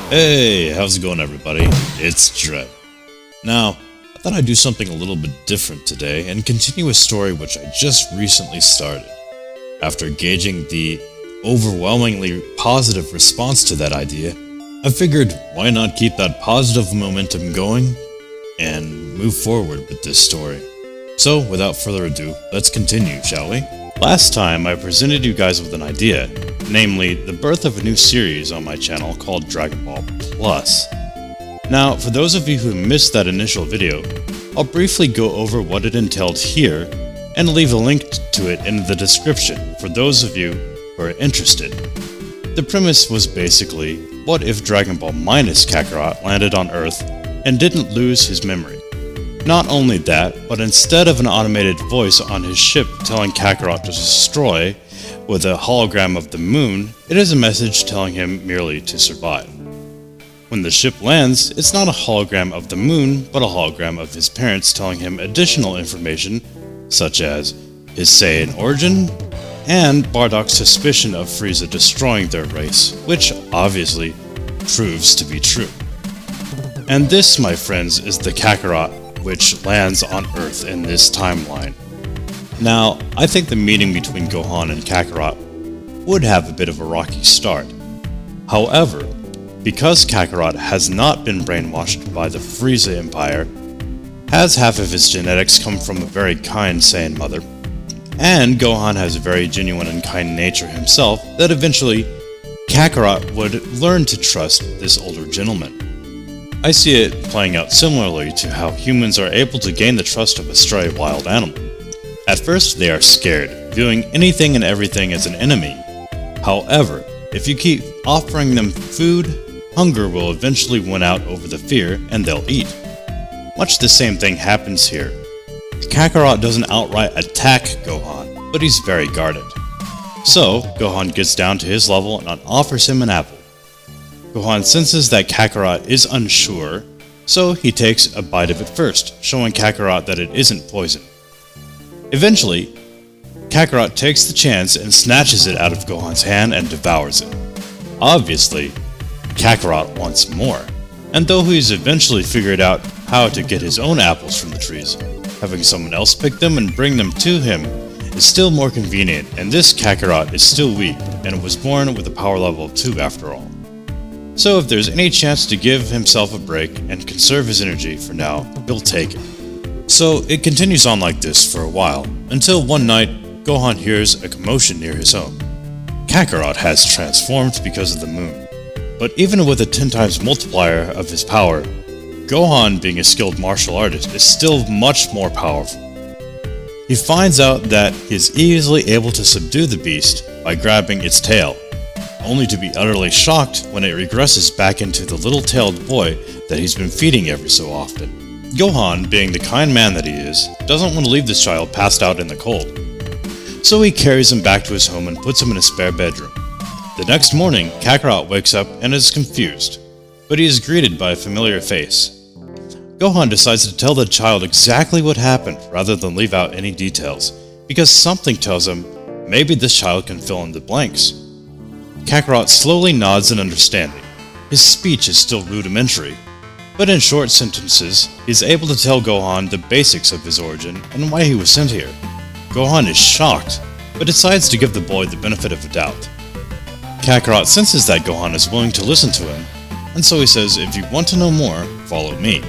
Hey, how's it going everybody? It's Jredd. Now, I thought I'd do something a little bit different today and continue a story which I just recently started. After gauging the overwhelmingly positive response to that idea, I figured why not keep that positive momentum going and move forward with this story. So, without further ado, let's continue, shall we? Last time I presented you guys with an idea, namely the birth of a new series on my channel called Dragon Ball Plus. Now, for those of you who missed that initial video, I'll briefly go over what it entailed here and leave a link to it in the description for those of you who are interested. The premise was basically, what if Dragon Ball minus Kakarot landed on Earth and didn't lose his memory? Not only that, but instead of an automated voice on his ship telling Kakarot to destroy with a hologram of the moon, it is a message telling him merely to survive. When the ship lands, it's not a hologram of the moon, but a hologram of his parents telling him additional information, such as his Saiyan origin, and Bardock's suspicion of Frieza destroying their race, which obviously proves to be true. And this, my friends, is the Kakarot which lands on Earth in this timeline. Now, I think the meeting between Gohan and Kakarot would have a bit of a rocky start. However, because Kakarot has not been brainwashed by the Frieza Empire, has half of his genetics come from a very kind Saiyan mother, and Gohan has a very genuine and kind nature himself, that eventually Kakarot would learn to trust this older gentleman. I see it playing out similarly to how humans are able to gain the trust of a stray wild animal. At first they are scared, viewing anything and everything as an enemy. However, if you keep offering them food, hunger will eventually win out over the fear and they'll eat. Much the same thing happens here. Kakarot doesn't outright attack Gohan, but he's very guarded. So, Gohan gets down to his level and offers him an apple. Gohan senses that Kakarot is unsure, so he takes a bite of it first, showing Kakarot that it isn't poison. Eventually, Kakarot takes the chance and snatches it out of Gohan's hand and devours it. Obviously, Kakarot wants more, and though he's eventually figured out how to get his own apples from the trees, having someone else pick them and bring them to him is still more convenient, and this Kakarot is still weak and was born with a power level of 2 after all. So if there's any chance to give himself a break and conserve his energy for now, he'll take it. So it continues on like this for a while, until one night, Gohan hears a commotion near his home. Kakarot has transformed because of the moon, but even with a 10 times multiplier of his power, Gohan, being a skilled martial artist, is still much more powerful. He finds out that he is easily able to subdue the beast by grabbing its tail, only to be utterly shocked when it regresses back into the little-tailed boy that he's been feeding every so often. Gohan, being the kind man that he is, doesn't want to leave this child passed out in the cold. So he carries him back to his home and puts him in a spare bedroom. The next morning, Kakarot wakes up and is confused, but he is greeted by a familiar face. Gohan decides to tell the child exactly what happened rather than leave out any details, because something tells him maybe this child can fill in the blanks. Kakarot slowly nods in understanding. His speech is still rudimentary, but in short sentences, he's able to tell Gohan the basics of his origin and why he was sent here. Gohan is shocked, but decides to give the boy the benefit of the doubt. Kakarot senses that Gohan is willing to listen to him, and so he says, if you want to know more, follow me.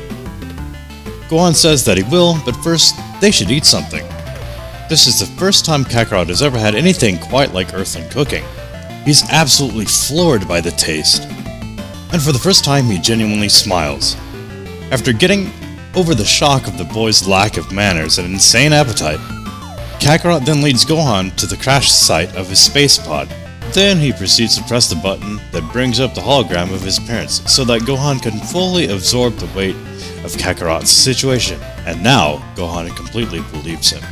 Gohan says that he will, but first, they should eat something. This is the first time Kakarot has ever had anything quite like earthling cooking. He's absolutely floored by the taste, and for the first time he genuinely smiles. After getting over the shock of the boy's lack of manners and insane appetite, Kakarot then leads Gohan to the crash site of his space pod. Then he proceeds to press the button that brings up the hologram of his parents so that Gohan can fully absorb the weight of Kakarot's situation, and now Gohan completely believes him.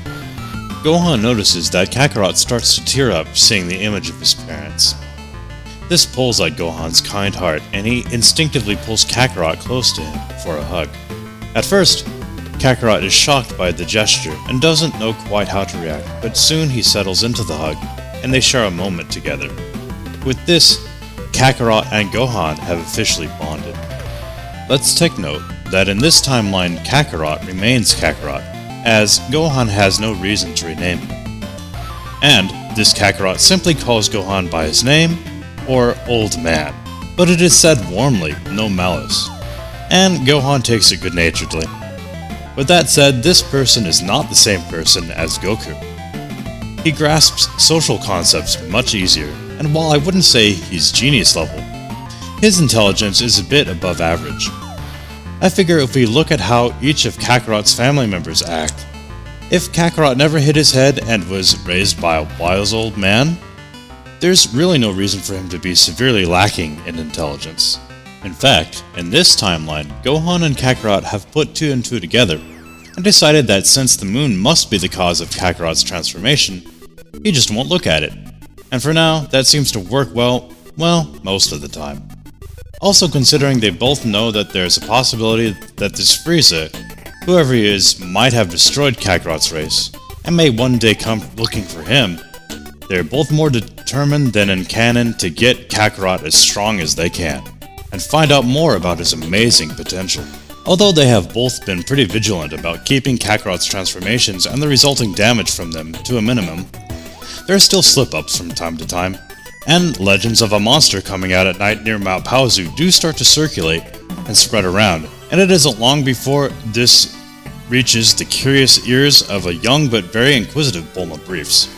Gohan notices that Kakarot starts to tear up seeing the image of his parents. This pulls at Gohan's kind heart, and he instinctively pulls Kakarot close to him for a hug. At first, Kakarot is shocked by the gesture and doesn't know quite how to react, but soon he settles into the hug, and they share a moment together. With this, Kakarot and Gohan have officially bonded. Let's take note that in this timeline Kakarot remains Kakarot, as Gohan has no reason to rename him. And this Kakarot simply calls Gohan by his name, or Old Man, but it is said warmly, no malice. And Gohan takes it good-naturedly. With that said, this person is not the same person as Goku. He grasps social concepts much easier, and while I wouldn't say he's genius level, his intelligence is a bit above average. I figure if we look at how each of Kakarot's family members act, if Kakarot never hit his head and was raised by a wise old man, there's really no reason for him to be severely lacking in intelligence. In fact, in this timeline, Gohan and Kakarot have put two and two together, and decided that since the moon must be the cause of Kakarot's transformation, he just won't look at it. And for now, that seems to work well, most of the time. Also considering they both know that there's a possibility that this Frieza, whoever he is, might have destroyed Kakarot's race, and may one day come looking for him, they're both more determined than in canon to get Kakarot as strong as they can, and find out more about his amazing potential. Although they have both been pretty vigilant about keeping Kakarot's transformations and the resulting damage from them to a minimum, there are still slip-ups from time to time, and legends of a monster coming out at night near Mount Paozu do start to circulate and spread around, and it isn't long before this reaches the curious ears of a young but very inquisitive Bulma Briefs.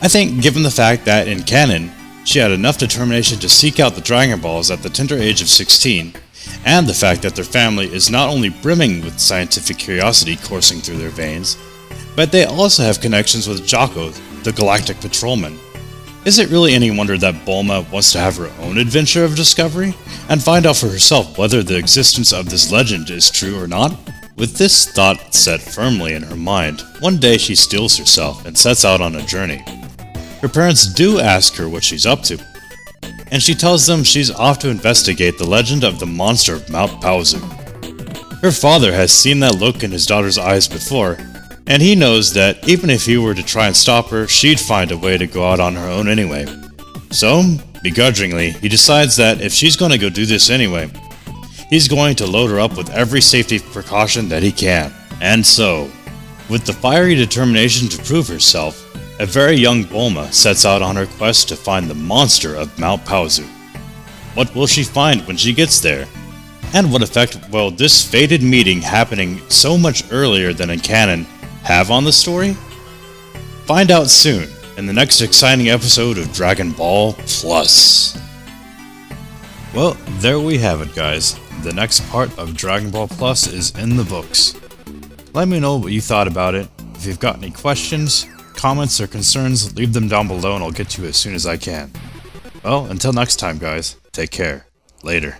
I think given the fact that in canon, she had enough determination to seek out the Dragon Balls at the tender age of 16, and the fact that their family is not only brimming with scientific curiosity coursing through their veins, but they also have connections with Jocko, the Galactic Patrolman. Is it really any wonder that Bulma wants to have her own adventure of discovery, and find out for herself whether the existence of this legend is true or not? With this thought set firmly in her mind, one day she steels herself and sets out on a journey. Her parents do ask her what she's up to, and she tells them she's off to investigate the legend of the monster of Mount Paozu. Her father has seen that look in his daughter's eyes before, and he knows that even if he were to try and stop her, she'd find a way to go out on her own anyway. So, begrudgingly, he decides that if she's going to go do this anyway, he's going to load her up with every safety precaution that he can. And so, with the fiery determination to prove herself, a very young Bulma sets out on her quest to find the monster of Mount Paozu. What will she find when she gets there? And what effect will this fated meeting happening so much earlier than in canon have on the story? Find out soon in the next exciting episode of Dragon Ball Plus. Well, there we have it, guys. The next part of Dragon Ball Plus is in the books. Let me know what you thought about it. If you've got any questions, comments, or concerns, leave them down below and I'll get to you as soon as I can. Well, until next time, guys, take care. Later.